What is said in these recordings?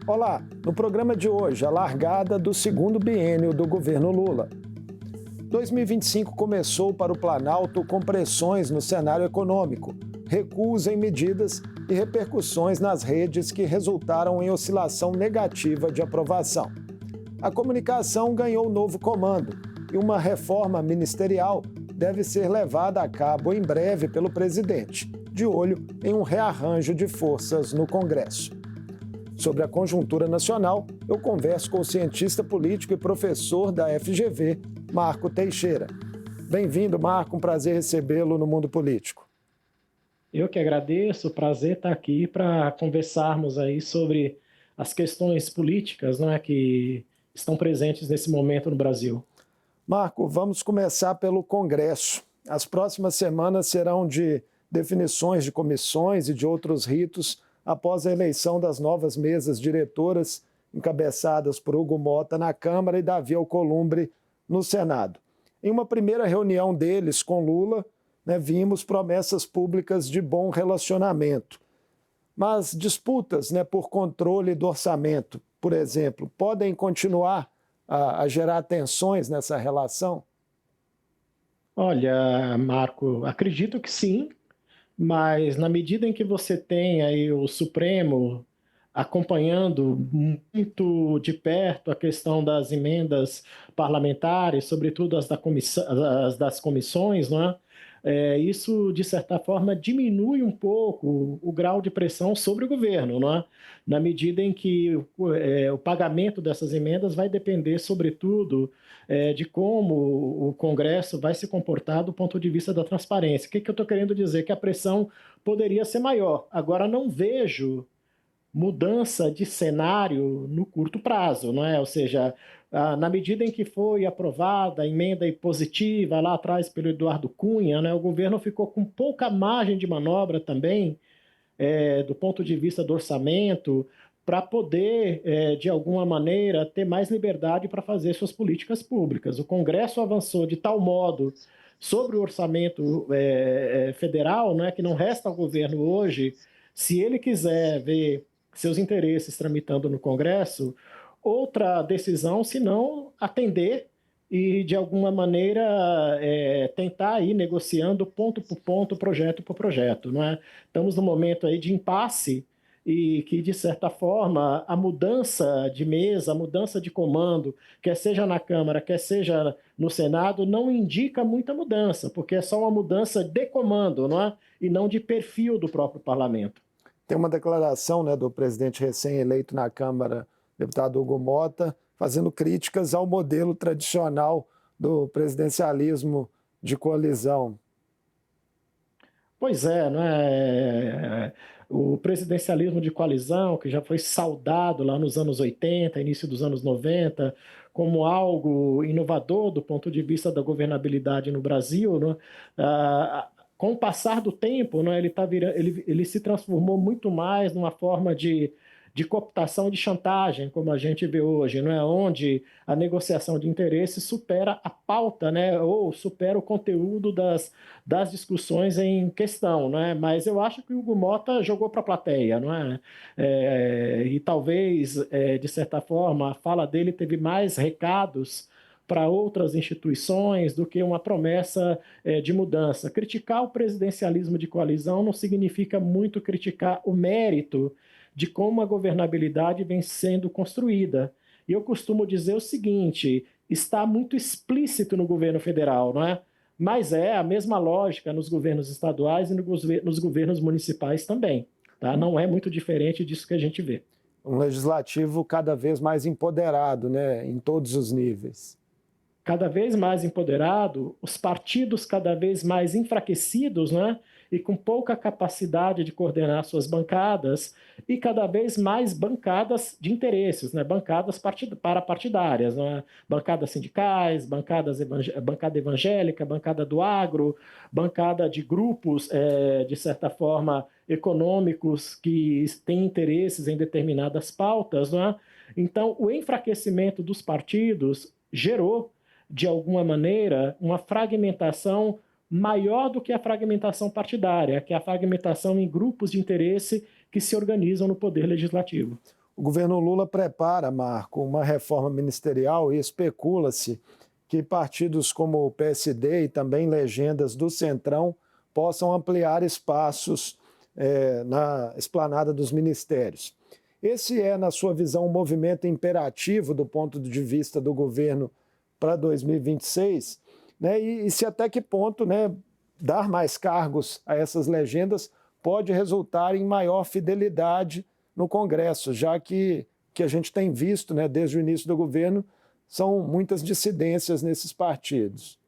Olá, no programa de hoje, a largada do segundo biênio do governo Lula. 2025 começou para o Planalto com pressões no cenário econômico, recuos em medidas e repercussões nas redes que resultaram em oscilação negativa de aprovação. A comunicação ganhou novo comando e uma reforma ministerial deve ser levada a cabo em breve pelo presidente, de olho em um rearranjo de forças no Congresso. Sobre a conjuntura nacional, eu converso com o cientista político e professor da FGV, Marco Teixeira. Bem-vindo, Marco, um prazer recebê-lo no Mundo Político. Eu que agradeço, prazer estar aqui para conversarmos aí sobre as questões políticas, não é, que estão presentes nesse momento no Brasil. Marco, vamos começar pelo Congresso. As próximas semanas serão de definições de comissões e de outros ritos após a eleição das novas mesas diretoras, encabeçadas por Hugo Motta na Câmara e Davi Alcolumbre no Senado. Em uma primeira reunião deles com Lula, vimos promessas públicas de bom relacionamento. Mas disputas por controle do orçamento, por exemplo, podem continuar a gerar tensões nessa relação? Olha, Marco, acredito que sim, mas na medida em que você tem aí o Supremo acompanhando muito de perto a questão das emendas parlamentares, sobretudo as das comissões, não é? Isso, de certa forma, diminui um pouco o grau de pressão sobre o governo, não é? Na medida em que o pagamento dessas emendas vai depender, sobretudo, de como o Congresso vai se comportar do ponto de vista da transparência. O que eu estou querendo dizer? Que a pressão poderia ser maior. Agora, não vejo mudança de cenário no curto prazo, não é? Ou seja, na medida em que foi aprovada a emenda positiva lá atrás pelo Eduardo Cunha, né, o governo ficou com pouca margem de manobra também, do ponto de vista do orçamento, para poder, de alguma maneira, ter mais liberdade para fazer suas políticas públicas. O Congresso avançou de tal modo sobre o orçamento federal, né, que não resta ao governo hoje, se ele quiser ver seus interesses tramitando no Congresso, outra decisão, se não atender e, de alguma maneira, tentar ir negociando ponto por ponto, projeto por projeto. Não é? Estamos num momento aí de impasse e que, de certa forma, a mudança de mesa, a mudança de comando, quer seja na Câmara, quer seja no Senado, não indica muita mudança, porque é só uma mudança de comando, não é? E não de perfil do próprio parlamento. Tem uma declaração do presidente recém-eleito na Câmara, deputado Hugo Motta, fazendo críticas ao modelo tradicional do presidencialismo de coalizão. Pois é, não é? O presidencialismo de coalizão, que já foi saudado lá nos anos 80, início dos anos 90, como algo inovador do ponto de vista da governabilidade no Brasil, não é? Com o passar do tempo, não é? Ele se transformou muito mais numa forma de cooptação e de chantagem, como a gente vê hoje, não é? Onde a negociação de interesses supera a pauta, né? Ou supera o conteúdo das discussões em questão, né? Mas eu acho que o Hugo Motta jogou para a plateia, não é? E talvez, de certa forma, a fala dele teve mais recados para outras instituições do que uma promessa de mudança. Criticar o presidencialismo de coalizão não significa muito criticar o mérito de como a governabilidade vem sendo construída. E eu costumo dizer o seguinte: está muito explícito no governo federal, não é? Mas é a mesma lógica nos governos estaduais e nos governos municipais também. Tá? Não é muito diferente disso que a gente vê. Um legislativo cada vez mais empoderado, em todos os níveis. Cada vez mais empoderado, os partidos cada vez mais enfraquecidos, né? E com pouca capacidade de coordenar suas bancadas, e cada vez mais bancadas de interesses, né? Bancadas parapartidárias, né? Bancadas sindicais, bancada evangélica, bancada do agro, bancada de grupos, de certa forma, econômicos que têm interesses em determinadas pautas. Né? Então, o enfraquecimento dos partidos gerou de alguma maneira, uma fragmentação maior do que a fragmentação partidária, que é a fragmentação em grupos de interesse que se organizam no poder legislativo. O governo Lula prepara, Marco, uma reforma ministerial e especula-se que partidos como o PSD e também legendas do Centrão possam ampliar espaços na esplanada dos ministérios. Esse é, na sua visão, um movimento imperativo do ponto de vista do governo para 2026, né? E se até que ponto, né, dar mais cargos a essas legendas pode resultar em maior fidelidade no Congresso, já que a gente tem visto, né, desde o início do governo, são muitas dissidências nesses partidos.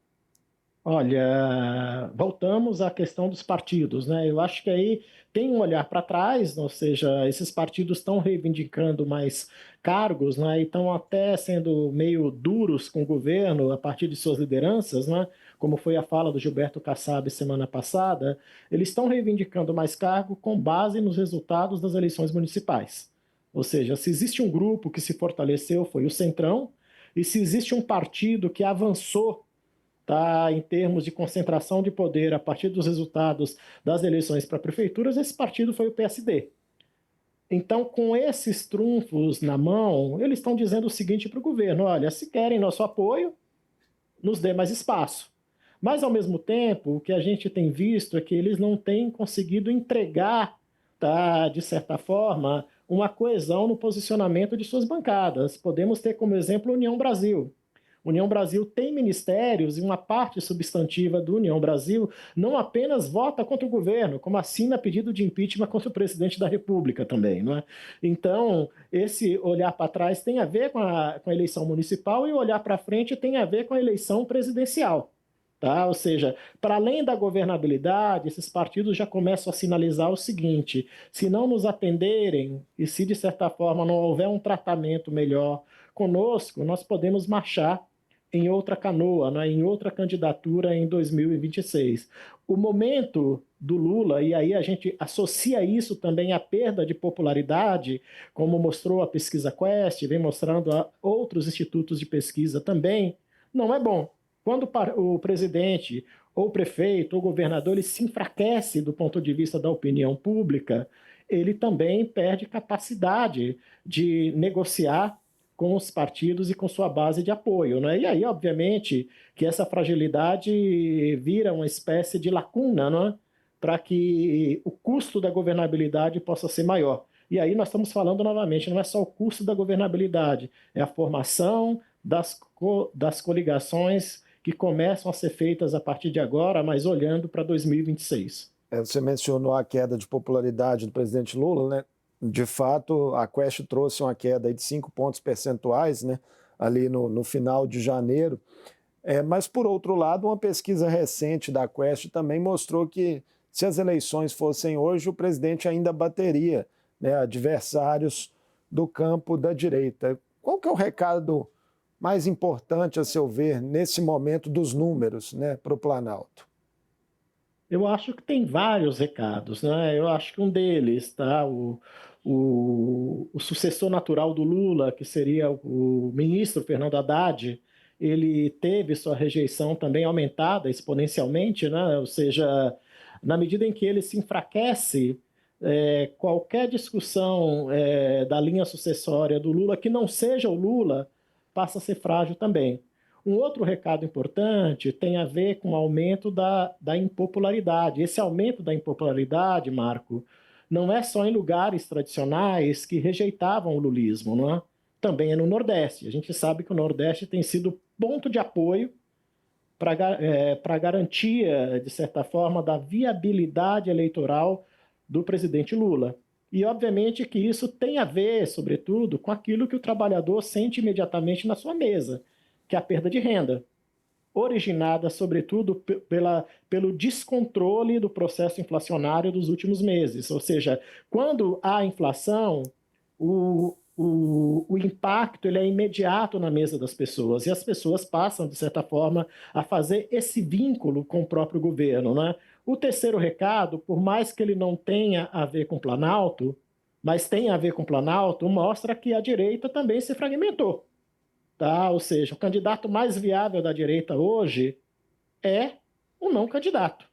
Olha, voltamos à questão dos partidos, né? Eu acho que aí tem um olhar para trás, ou seja, esses partidos estão reivindicando mais cargos, né? E estão até sendo meio duros com o governo a partir de suas lideranças, né? Como foi a fala do Gilberto Kassab semana passada, eles estão reivindicando mais cargo com base nos resultados das eleições municipais. Ou seja, se existe um grupo que se fortaleceu, foi o Centrão, e se existe um partido que avançou, tá, em termos de concentração de poder a partir dos resultados das eleições para prefeituras, esse partido foi o PSD. Então, com esses trunfos na mão, eles estão dizendo o seguinte para o governo: olha, se querem nosso apoio, nos dê mais espaço. Mas, ao mesmo tempo, o que a gente tem visto é que eles não têm conseguido entregar, tá, de certa forma, uma coesão no posicionamento de suas bancadas. Podemos ter como exemplo a União Brasil. União Brasil tem ministérios e uma parte substantiva do União Brasil não apenas vota contra o governo, como assina pedido de impeachment contra o presidente da República também, não é? Então, esse olhar para trás tem a ver com a eleição municipal e o olhar para frente tem a ver com a eleição presidencial. Tá? Ou seja, para além da governabilidade, esses partidos já começam a sinalizar o seguinte: se não nos atenderem e se de certa forma não houver um tratamento melhor conosco, nós podemos marchar em outra canoa, né, em outra candidatura em 2026. O momento do Lula, e aí a gente associa isso também à perda de popularidade, como mostrou a pesquisa Quest, vem mostrando a outros institutos de pesquisa também, não é bom. Quando o presidente, ou o prefeito, ou o governador, ele se enfraquece do ponto de vista da opinião pública, ele também perde capacidade de negociar com os partidos e com sua base de apoio, né? E aí, obviamente, que essa fragilidade vira uma espécie de lacuna, né? Para que o custo da governabilidade possa ser maior. E aí nós estamos falando novamente, não é só o custo da governabilidade, é a formação das coligações que começam a ser feitas a partir de agora, mas olhando para 2026. Você mencionou a queda de popularidade do presidente Lula, né? De fato, a Quest trouxe uma queda de 5 pontos percentuais, né, ali no final de janeiro. Mas, por outro lado, uma pesquisa recente da Quest também mostrou que, se as eleições fossem hoje, o presidente ainda bateria, né, adversários do campo da direita. Qual que é o recado mais importante, a seu ver, nesse momento dos números, né, para o Planalto? Eu acho que tem vários recados, né? Eu acho que um deles, tá? O sucessor natural do Lula, que seria o ministro Fernando Haddad, ele teve sua rejeição também aumentada exponencialmente, né? Ou seja, na medida em que ele se enfraquece, qualquer discussão da linha sucessória do Lula, que não seja o Lula, passa a ser frágil também. Um outro recado importante tem a ver com o aumento da impopularidade. Esse aumento da impopularidade, Marco, não é só em lugares tradicionais que rejeitavam o lulismo, não é? Também é no Nordeste. A gente sabe que o Nordeste tem sido ponto de apoio para a garantia, de certa forma, da viabilidade eleitoral do presidente Lula. E, obviamente, que isso tem a ver, sobretudo, com aquilo que o trabalhador sente imediatamente na sua mesa, que é a perda de renda, originada, sobretudo, pelo descontrole do processo inflacionário dos últimos meses. Ou seja, quando há inflação, o impacto ele é imediato na mesa das pessoas, e as pessoas passam, de certa forma, a fazer esse vínculo com o próprio governo, né? O terceiro recado, por mais que ele não tenha a ver com o Planalto, mas tem a ver com o Planalto, mostra que a direita também se fragmentou. Tá? Ou seja, o candidato mais viável da direita hoje é um não candidato.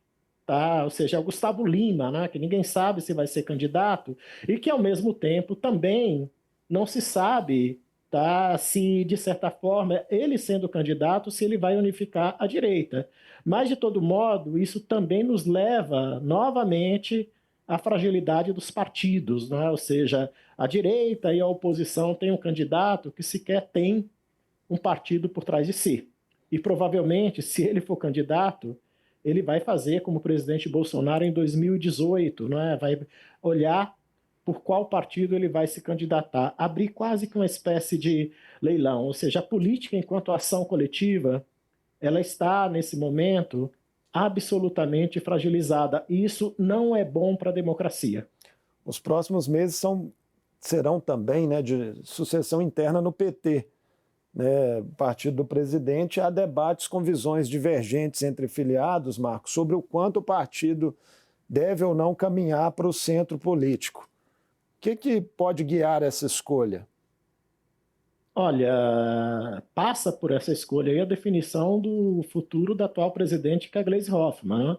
Tá? Ou seja, é o Gustavo Lima, né? Que ninguém sabe se vai ser candidato e que, ao mesmo tempo, também não se sabe, tá, se, de certa forma, ele sendo candidato, se ele vai unificar a direita. Mas, de todo modo, isso também nos leva novamente à fragilidade dos partidos, né? Ou seja, a direita e a oposição têm um candidato que sequer tem um partido por trás de si. E provavelmente, se ele for candidato, ele vai fazer como o presidente Bolsonaro em 2018, não é? Vai olhar por qual partido ele vai se candidatar, abrir quase que uma espécie de leilão, ou seja, a política enquanto ação coletiva, ela está nesse momento absolutamente fragilizada, e isso não é bom para a democracia. Os próximos meses serão também, né, de sucessão interna no PT, né, partido do presidente. Há debates com visões divergentes entre filiados, Marcos, sobre o quanto o partido deve ou não caminhar para o centro político. O que pode guiar essa escolha? Olha, passa por essa escolha aí a definição do futuro da atual presidente, que é a Gleisi Hoffmann, né?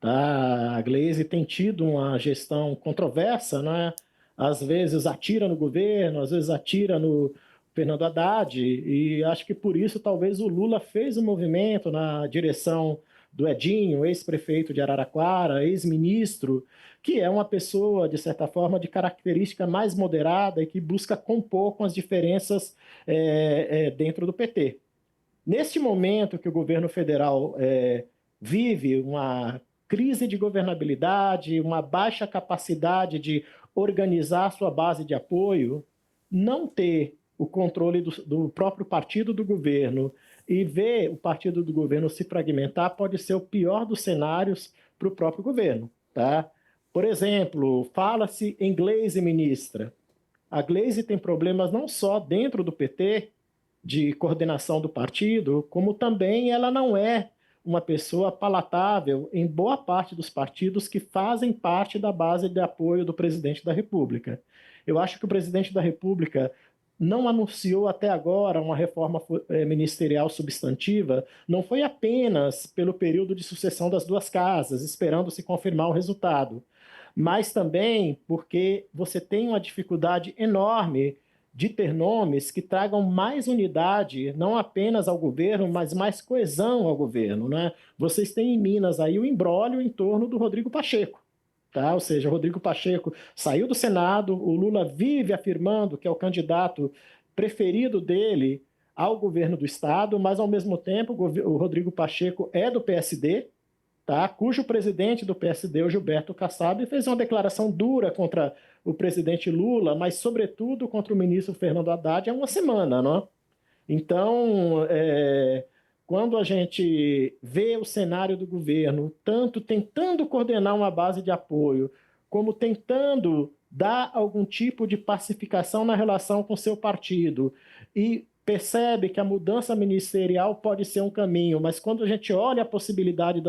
Tá? A Gleisi tem tido uma gestão controversa, né? Às vezes atira no governo, às vezes atira no Fernando Haddad, e acho que por isso talvez o Lula fez um movimento na direção do Edinho, ex-prefeito de Araraquara, ex-ministro, que é uma pessoa, de certa forma, de característica mais moderada e que busca compor com as diferenças dentro do PT. Neste momento que o governo federal vive uma crise de governabilidade, uma baixa capacidade de organizar sua base de apoio, não ter o controle do próprio partido do governo e ver o partido do governo se fragmentar pode ser o pior dos cenários para o próprio governo. Tá? Por exemplo, fala-se em Gleisi ministra. A Gleisi tem problemas não só dentro do PT, de coordenação do partido, como também ela não é uma pessoa palatável em boa parte dos partidos que fazem parte da base de apoio do presidente da República. Eu acho que o presidente da República não anunciou até agora uma reforma ministerial substantiva, não foi apenas pelo período de sucessão das duas casas, esperando se confirmar o resultado, mas também porque você tem uma dificuldade enorme de ter nomes que tragam mais unidade, não apenas ao governo, mas mais coesão ao governo, né? Vocês têm em Minas aí o imbróglio em torno do Rodrigo Pacheco, tá? Ou seja, o Rodrigo Pacheco saiu do Senado, o Lula vive afirmando que é o candidato preferido dele ao governo do Estado, mas ao mesmo tempo o Rodrigo Pacheco é do PSD, tá? Cujo presidente do PSD, o Gilberto Kassab, fez uma declaração dura contra o presidente Lula, mas, sobretudo, contra o ministro Fernando Haddad há uma semana, não? Então, quando a gente vê o cenário do governo, tanto tentando coordenar uma base de apoio, como tentando dar algum tipo de pacificação na relação com seu partido, e percebe que a mudança ministerial pode ser um caminho, mas quando a gente olha a possibilidade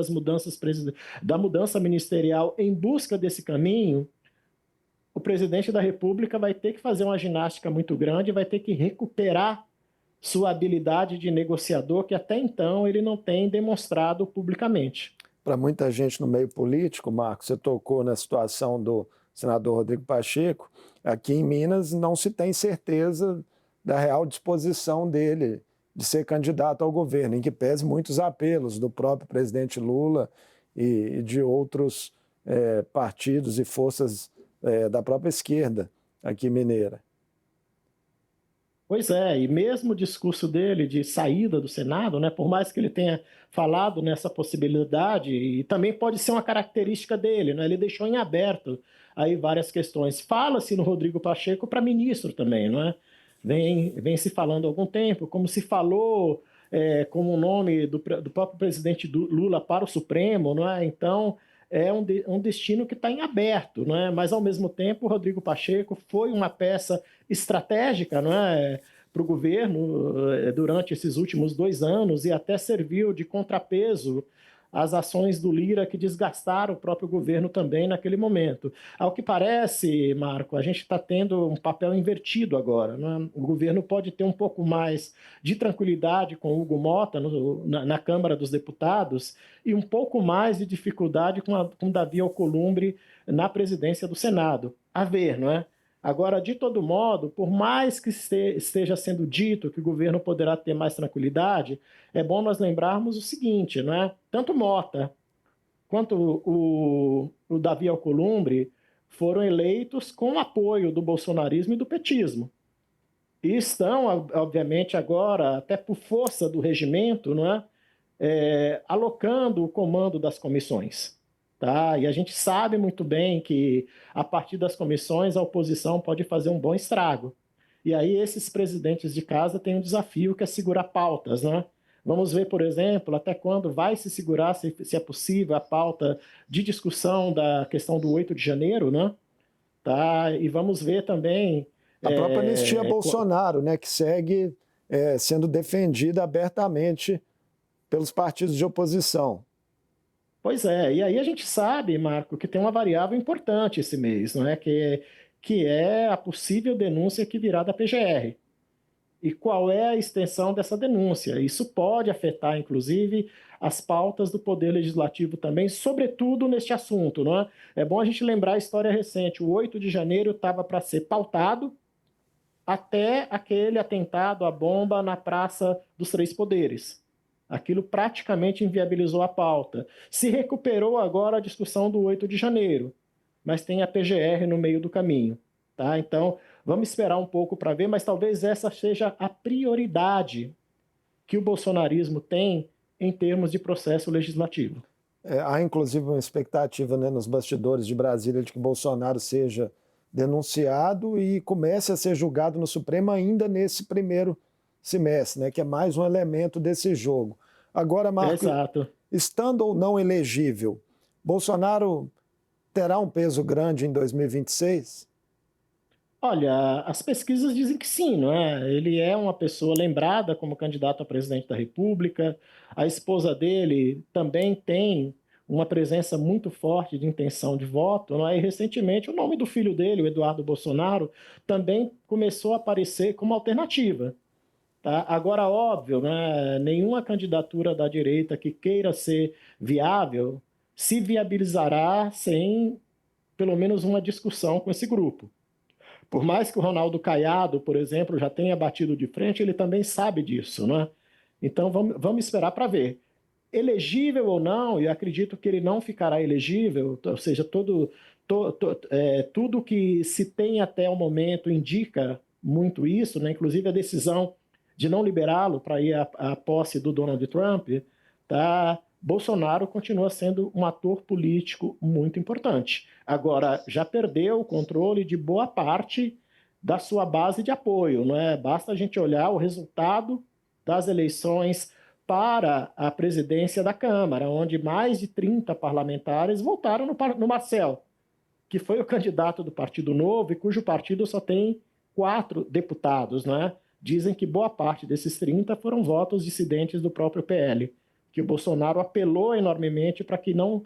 da mudança ministerial em busca desse caminho, o presidente da República vai ter que fazer uma ginástica muito grande, vai ter que recuperar sua habilidade de negociador, que até então ele não tem demonstrado publicamente. Para muita gente no meio político, Marcos, você tocou na situação do senador Rodrigo Pacheco, aqui em Minas não se tem certeza da real disposição dele de ser candidato ao governo, em que pese muitos apelos do próprio presidente Lula e de outros partidos e forças da própria esquerda aqui mineira. Pois é, e mesmo o discurso dele de saída do Senado, né, por mais que ele tenha falado nessa possibilidade, e também pode ser uma característica dele, né, ele deixou em aberto aí várias questões. Fala-se no Rodrigo Pacheco para ministro também, não é? Vem se falando há algum tempo, como se falou como o nome do próprio presidente Lula para o Supremo, não é? Então, é um destino que está em aberto, não é? Mas, ao mesmo tempo, o Rodrigo Pacheco foi uma peça estratégica, não é, para o governo durante esses últimos 2 anos e até serviu de contrapeso às ações do Lira que desgastaram o próprio governo também naquele momento. Ao que parece, Marco, a gente está tendo um papel invertido agora, né? O governo pode ter um pouco mais de tranquilidade com Hugo Mota na Câmara dos Deputados e um pouco mais de dificuldade com Davi Alcolumbre na presidência do Senado. A ver, não é? Agora, de todo modo, por mais que esteja sendo dito que o governo poderá ter mais tranquilidade, é bom nós lembrarmos o seguinte, não é? Tanto Mota quanto o Davi Alcolumbre foram eleitos com apoio do bolsonarismo e do petismo. E estão, obviamente, agora, até por força do regimento, não é? Alocando o comando das comissões. Tá? E a gente sabe muito bem que, a partir das comissões, a oposição pode fazer um bom estrago. E aí esses presidentes de casa têm um desafio que é segurar pautas, né? Vamos ver, por exemplo, até quando vai se segurar, se é possível, a pauta de discussão da questão do 8 de janeiro, né? Tá? E vamos ver também... A própria anistia Bolsonaro, né, que segue sendo defendida abertamente pelos partidos de oposição. Pois é, e aí a gente sabe, Marco, que tem uma variável importante esse mês, não é? Que é a possível denúncia que virá da PGR. E qual é a extensão dessa denúncia? Isso pode afetar, inclusive, as pautas do Poder Legislativo também, sobretudo neste assunto, não é? É bom a gente lembrar a história recente. O 8 de janeiro estava para ser pautado até aquele atentado à bomba na Praça dos Três Poderes. Aquilo praticamente inviabilizou a pauta. Se recuperou agora a discussão do 8 de janeiro, mas tem a PGR no meio do caminho. Tá? Então, vamos esperar um pouco para ver, mas talvez essa seja a prioridade que o bolsonarismo tem em termos de processo legislativo. Há, inclusive, uma expectativa, né, nos bastidores de Brasília de que Bolsonaro seja denunciado e comece a ser julgado no Supremo ainda nesse primeiro semestre, né, que é mais um elemento desse jogo. Agora, Marco, estando ou não elegível, Bolsonaro terá um peso grande em 2026? Olha, as pesquisas dizem que sim, não é? Ele é uma pessoa lembrada como candidato a presidente da República. A esposa dele também tem uma presença muito forte de intenção de voto, não é? E recentemente o nome do filho dele, o Eduardo Bolsonaro, também começou a aparecer como alternativa. Tá? Agora, óbvio, né? Nenhuma candidatura da direita que queira ser viável se viabilizará sem pelo menos uma discussão com esse grupo. Por mais que o Ronaldo Caiado, por exemplo, já tenha batido de frente, ele também sabe disso, né? Então vamos esperar para ver. Elegível ou não, e acredito que ele não ficará elegível, ou seja, tudo que se tem até o momento indica muito isso, né? Inclusive a decisão de não liberá-lo para ir à posse do Donald Trump, tá? Bolsonaro continua sendo um ator político muito importante. Agora, já perdeu o controle de boa parte da sua base de apoio, não é? Basta a gente olhar o resultado das eleições para a presidência da Câmara, onde mais de 30 parlamentares votaram no Marcel, que foi o candidato do Partido Novo e cujo partido só tem 4 deputados, não é? Dizem que boa parte desses 30 foram votos dissidentes do próprio PL, que o Bolsonaro apelou enormemente para que não,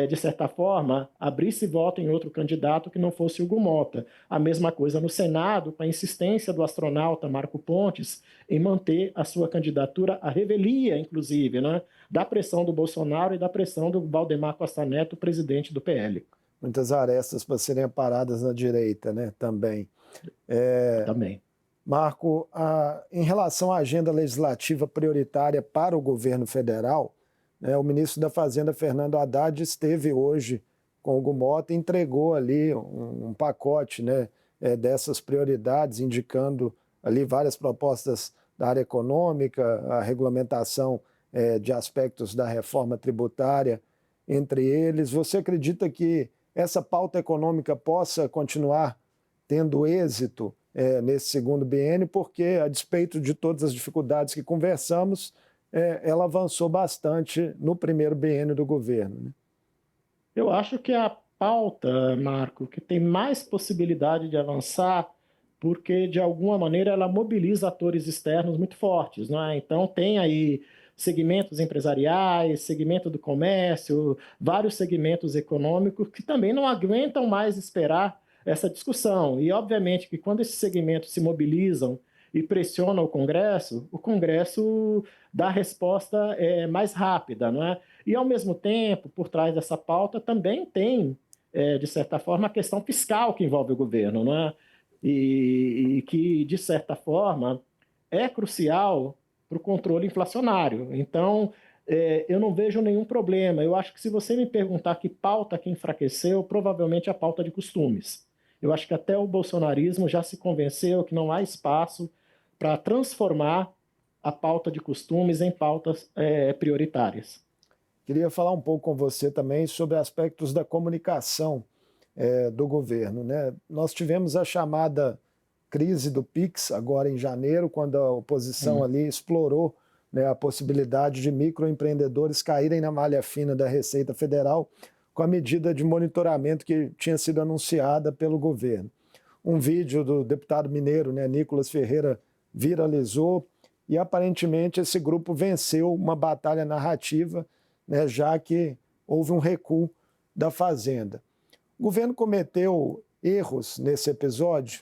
de certa forma, abrisse voto em outro candidato que não fosse Hugo Mota. A mesma coisa no Senado, com a insistência do astronauta Marco Pontes em manter a sua candidatura à revelia, inclusive, né, da pressão do Bolsonaro e da pressão do Valdemar Costa Neto, presidente do PL. Muitas arestas para serem aparadas na direita, né, também. Também. Marco, em relação à agenda legislativa prioritária para o governo federal, né, o ministro da Fazenda, Fernando Haddad, esteve hoje com o Hugo Mota e entregou ali um pacote, né, dessas prioridades, indicando ali várias propostas da área econômica, a regulamentação de aspectos da reforma tributária, entre eles. Você acredita que essa pauta econômica possa continuar tendo êxito nesse segundo biênio, porque, a despeito de todas as dificuldades que conversamos, ela avançou bastante no primeiro biênio do governo, né? Eu acho que a pauta, Marco, que tem mais possibilidade de avançar, porque, de alguma maneira, ela mobiliza atores externos muito fortes, não é? Então, tem aí segmentos empresariais, segmento do comércio, vários segmentos econômicos que também não aguentam mais esperar essa discussão. E, obviamente, que quando esses segmentos se mobilizam e pressionam o Congresso dá a resposta mais rápida, não é? E, ao mesmo tempo, por trás dessa pauta também tem de certa forma, a questão fiscal que envolve o governo, não é? E que, de certa forma, é crucial para o controle inflacionário. Então, eu não vejo nenhum problema. Eu acho que se você me perguntar que pauta que enfraqueceu, provavelmente a pauta de costumes. Eu acho que até o bolsonarismo já se convenceu que não há espaço para transformar a pauta de costumes em pautas prioritárias. Queria falar um pouco com você também sobre aspectos da comunicação do governo, né? Nós tivemos a chamada crise do Pix agora em janeiro, quando a oposição ali explorou, né, a possibilidade de microempreendedores caírem na malha fina da Receita Federal com a medida de monitoramento que tinha sido anunciada pelo governo. Um vídeo do deputado mineiro, né, Nicolas Ferreira, viralizou e aparentemente esse grupo venceu uma batalha narrativa, né, já que houve um recuo da Fazenda. O governo cometeu erros nesse episódio?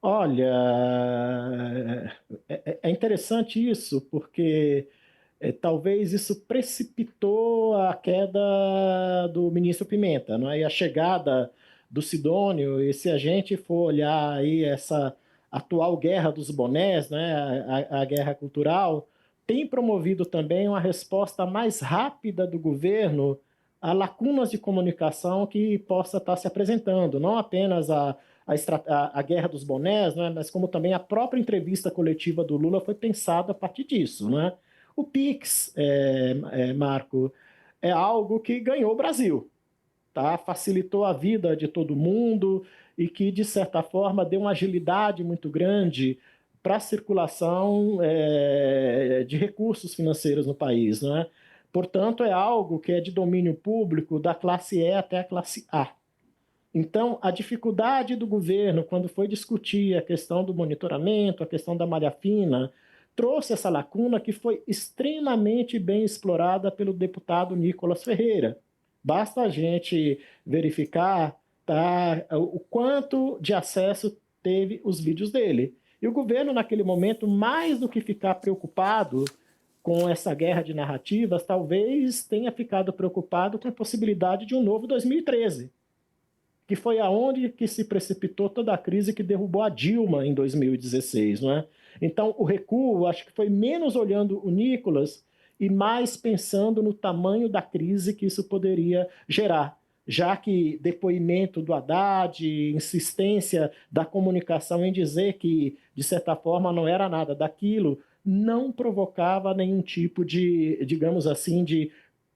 Olha, é interessante isso, porque talvez isso precipitou a queda do ministro Pimenta, não é? E a chegada do Sidônio, e se a gente for olhar aí essa atual guerra dos bonés, né, a guerra cultural, tem promovido também uma resposta mais rápida do governo a lacunas de comunicação que possa estar se apresentando, não apenas a guerra dos bonés, né, mas como também a própria entrevista coletiva do Lula foi pensada a partir disso, né? O Pix, Marco, é algo que ganhou o Brasil, tá? Facilitou a vida de todo mundo e que, de certa forma, deu uma agilidade muito grande para a circulação de recursos financeiros no país, né? Portanto, é algo que é de domínio público da classe E até a classe A. Então, a dificuldade do governo, quando foi discutir a questão do monitoramento, a questão da malha fina, trouxe essa lacuna que foi extremamente bem explorada pelo deputado Nicolas Ferreira. Basta a gente verificar, tá, o quanto de acesso teve os vídeos dele. E o governo, naquele momento, mais do que ficar preocupado com essa guerra de narrativas, talvez tenha ficado preocupado com a possibilidade de um novo 2013. Que foi aonde que se precipitou toda a crise que derrubou a Dilma em 2016, não é? Então, o recuo, acho que foi menos olhando o Nicolas e mais pensando no tamanho da crise que isso poderia gerar, já que depoimento do Haddad, insistência da comunicação em dizer que, de certa forma, não era nada daquilo, não provocava nenhum tipo de, digamos assim, de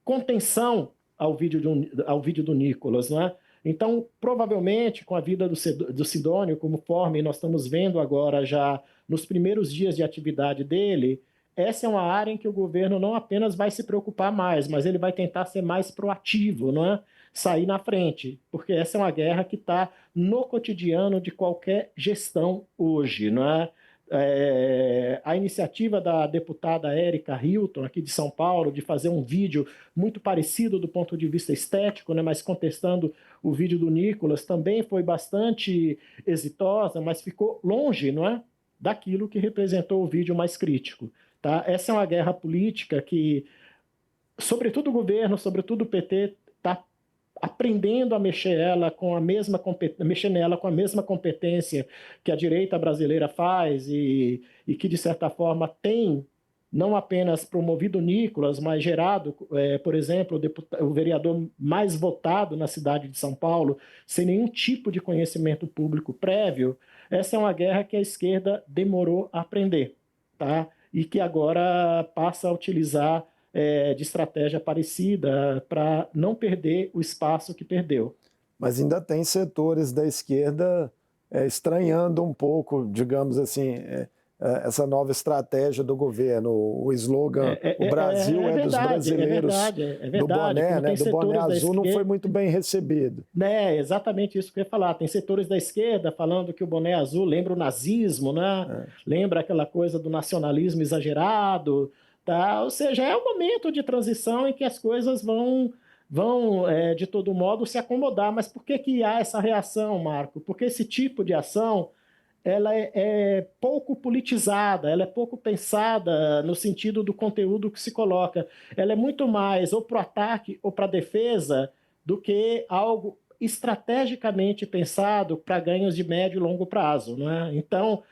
contenção ao vídeo do Nicolas, não é? Então, provavelmente, com a vida do Sidônio, conforme nós estamos vendo agora já nos primeiros dias de atividade dele, essa é uma área em que o governo não apenas vai se preocupar mais, mas ele vai tentar ser mais proativo, não é? Sair na frente, porque essa é uma guerra que está no cotidiano de qualquer gestão hoje, não é? A iniciativa da deputada Érica Hilton, aqui de São Paulo, de fazer um vídeo muito parecido do ponto de vista estético, né, mas contestando o vídeo do Nicolas, também foi bastante exitosa, mas ficou longe, não é, daquilo que representou o vídeo mais crítico. Tá? Essa é uma guerra política que, sobretudo o governo, sobretudo o PT, está aprendendo a mexer mexer nela com a mesma competência que a direita brasileira faz e que, de certa forma, tem não apenas promovido o Nicolas, mas gerado, por exemplo, o vereador mais votado na cidade de São Paulo, sem nenhum tipo de conhecimento público prévio. Essa é uma guerra que a esquerda demorou a aprender, tá? E que agora passa a utilizar de estratégia parecida para não perder o espaço que perdeu. Mas ainda tem setores da esquerda estranhando um pouco, digamos assim, essa nova estratégia do governo, o slogan "O Brasil é dos brasileiros", do boné, né, do boné azul, não foi muito bem recebido. É exatamente isso que eu ia falar. Tem setores da esquerda falando que o boné azul lembra o nazismo, né? Lembra aquela coisa do nacionalismo exagerado, tá? Ou seja, é um momento de transição em que as coisas vão de todo modo, se acomodar. Mas por que há essa reação, Marco? Porque esse tipo de ação ela é pouco politizada, ela é pouco pensada no sentido do conteúdo que se coloca. Ela é muito mais ou para o ataque ou para a defesa do que algo estrategicamente pensado para ganhos de médio e longo prazo, não é? Então,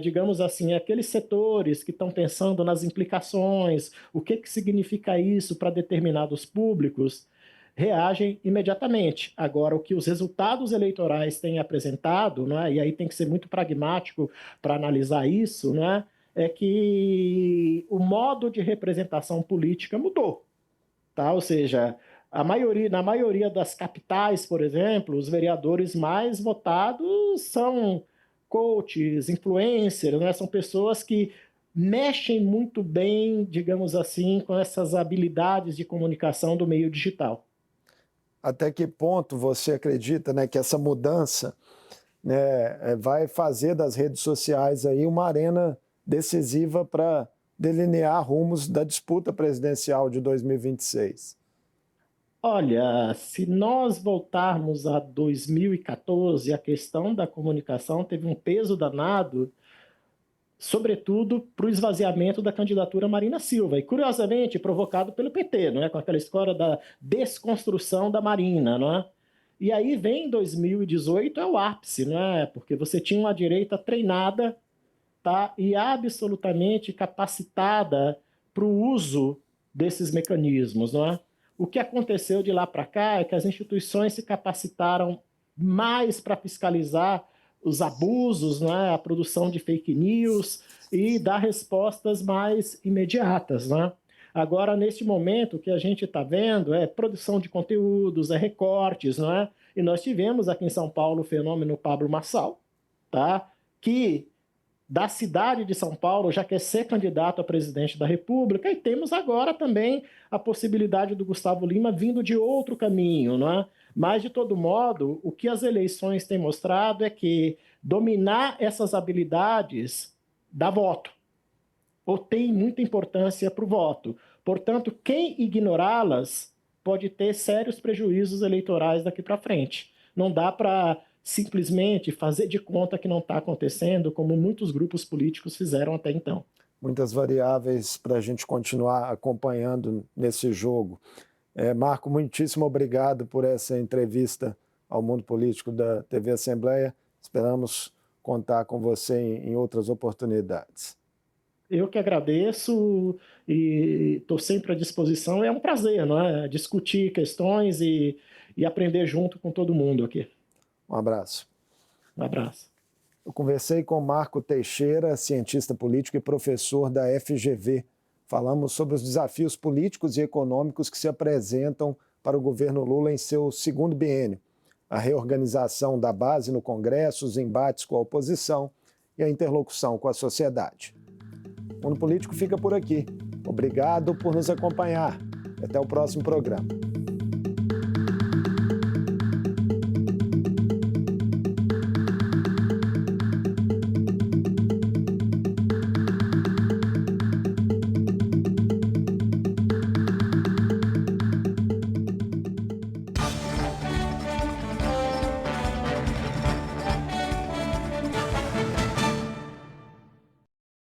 digamos assim, aqueles setores que estão pensando nas implicações, o que significa isso para determinados públicos, reagem imediatamente. Agora, o que os resultados eleitorais têm apresentado, não é? E aí tem que ser muito pragmático para analisar isso, não é? É que o modo de representação política mudou, tá? Ou seja, na maioria das capitais, por exemplo, os vereadores mais votados são coaches, influencers, né? São pessoas que mexem muito bem, digamos assim, com essas habilidades de comunicação do meio digital. Até que ponto você acredita, né, que essa mudança, né, vai fazer das redes sociais aí uma arena decisiva para delinear rumos da disputa presidencial de 2026? Olha, se nós voltarmos a 2014, a questão da comunicação teve um peso danado, sobretudo para o esvaziamento da candidatura Marina Silva, e curiosamente provocado pelo PT, não é? Com aquela história da desconstrução da Marina, não é? E aí vem 2018, é o ápice, não é? Porque você tinha uma direita treinada, tá? E absolutamente capacitada para o uso desses mecanismos, não é? O que aconteceu de lá para cá é que as instituições se capacitaram mais para fiscalizar os abusos, né, a produção de fake news e dar respostas mais imediatas, né? Agora, neste momento, o que a gente está vendo é produção de conteúdos, é recortes, não é? E nós tivemos aqui em São Paulo o fenômeno Pablo Marçal, tá? Que da cidade de São Paulo já quer ser candidato a presidente da República, e temos agora também a possibilidade do Gustavo Lima vindo de outro caminho, não é? Mas, de todo modo, o que as eleições têm mostrado é que dominar essas habilidades dá voto, ou tem muita importância para o voto. Portanto, quem ignorá-las pode ter sérios prejuízos eleitorais daqui para frente. Não dá para simplesmente fazer de conta que não está acontecendo, como muitos grupos políticos fizeram até então. Muitas variáveis para a gente continuar acompanhando nesse jogo. Marco, muitíssimo obrigado por essa entrevista ao Mundo Político da TV Assembleia. Esperamos contar com você em outras oportunidades. Eu que agradeço e estou sempre à disposição. É um prazer, não é? Discutir questões e aprender junto com todo mundo aqui. Um abraço. Um abraço. Eu conversei com Marco Teixeira, cientista político e professor da FGV. Falamos sobre os desafios políticos e econômicos que se apresentam para o governo Lula em seu segundo biênio. A reorganização da base no Congresso, os embates com a oposição e a interlocução com a sociedade. O Mundo Político fica por aqui. Obrigado por nos acompanhar. Até o próximo programa.